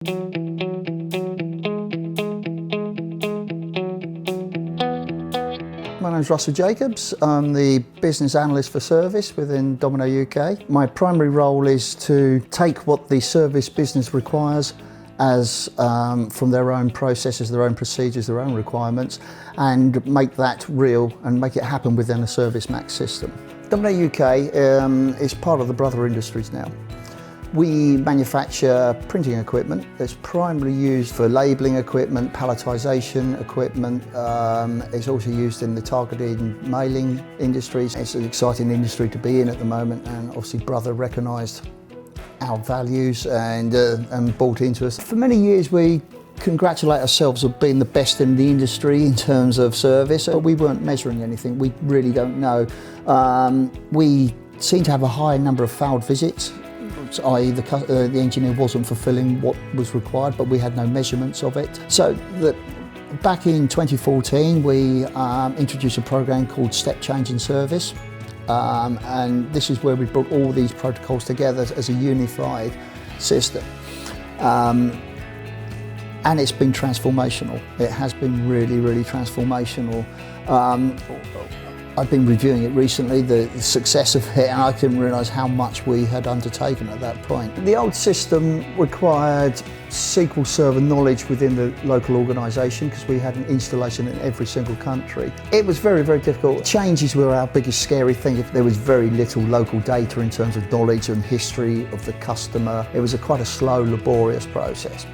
My name is Russell Jacobs. I'm the business analyst for service within Domino UK. My primary role is to take what the service business requires as from their own processes, their own procedures, their own requirements, and make that real and make it happen within a ServiceMax system. Domino UK is part of the brother industries now. We manufacture printing equipment that's primarily used for labelling equipment, palletisation equipment. It's also used in the targeted mailing industries. It's an exciting industry to be in at the moment, and obviously Brother recognised our values and bought into us. For many years we congratulate ourselves on being the best in the industry in terms of service, but we weren't measuring anything. We really don't know. We seem to have a high number of failed visits, i.e. the engineer wasn't fulfilling what was required, but we had no measurements of it. So back in 2014 we introduced a program called Step Change in Service, and this is where we brought all these protocols together as a unified system. And it's been transformational. It has been really, really transformational. I've been reviewing it recently, the success of it, and I didn't realise how much we had undertaken at that point. The old system required SQL Server knowledge within the local organisation because we had an installation in every single country. It was very, very difficult. Changes were our biggest scary thing. If there was very little local data in terms of knowledge and history of the customer, it was quite a slow, laborious process.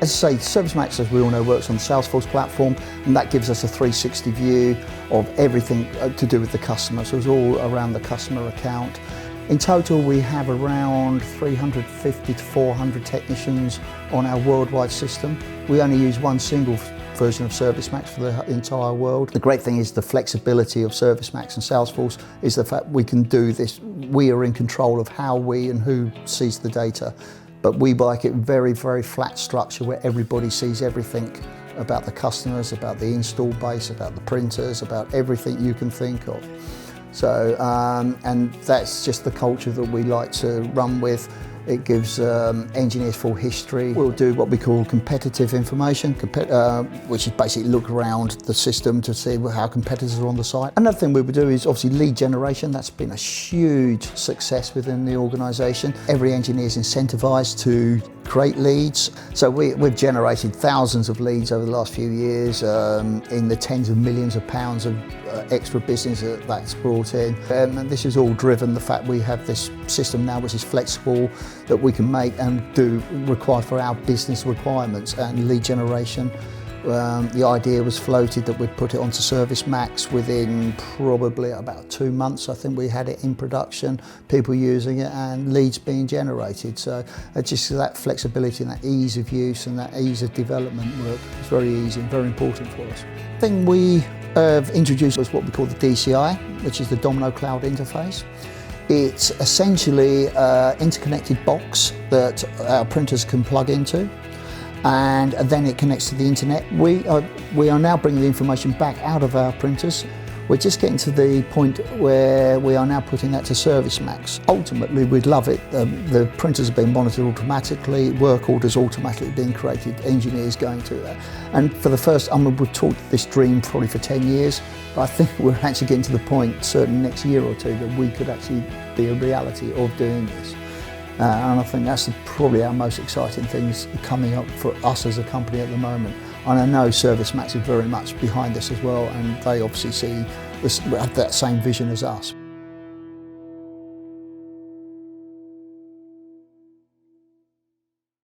As I say, ServiceMax, as we all know, works on the Salesforce platform, and that gives us a 360 view of everything to do with the customer. So it's all around the customer account. In total, we have around 350 to 400 technicians on our worldwide system. We only use one single version of ServiceMax for the entire world. The great thing is the flexibility of ServiceMax and Salesforce is the fact we can do this. We are in control of how we and who sees the data. But we like it very, very flat structure where everybody sees everything about the customers, about the install base, about the printers, about everything you can think of. So, and that's just the culture that we like to run with. It gives engineers full history. We'll do what we call competitive information, which is basically look around the system to see how competitors are on the site. Another thing we would do is obviously lead generation. That's been a huge success within the organisation. Every engineer is incentivised to create leads. So we've generated thousands of leads over the last few years, in the tens of millions of pounds of extra business that's brought in. And this has all driven the fact we have this system now which is flexible, that we can make and do required for our business requirements and lead generation. The idea was floated that we'd put it onto ServiceMax within probably about 2 months. I think we had it in production, people using it and leads being generated. So just that flexibility and that ease of use and that ease of development work is very easy and very important for us. The thing we have introduced is what we call the DCI, which is the Domino Cloud Interface. It's essentially an interconnected box that our printers can plug into, and then it connects to the internet. We are now bringing the information back out of our printers. We're just getting to the point where we are now putting that to ServiceMax. Ultimately, we'd love it. The printers are being monitored automatically, work orders automatically being created, engineers going through that. And for the first, we've talked this dream probably for 10 years, but I think we're actually getting to the point, certainly next year or two, that we could actually be a reality of doing this. And I think that's probably our most exciting things coming up for us as a company at the moment. And I know ServiceMax is very much behind this as well, and they obviously have that same vision as us.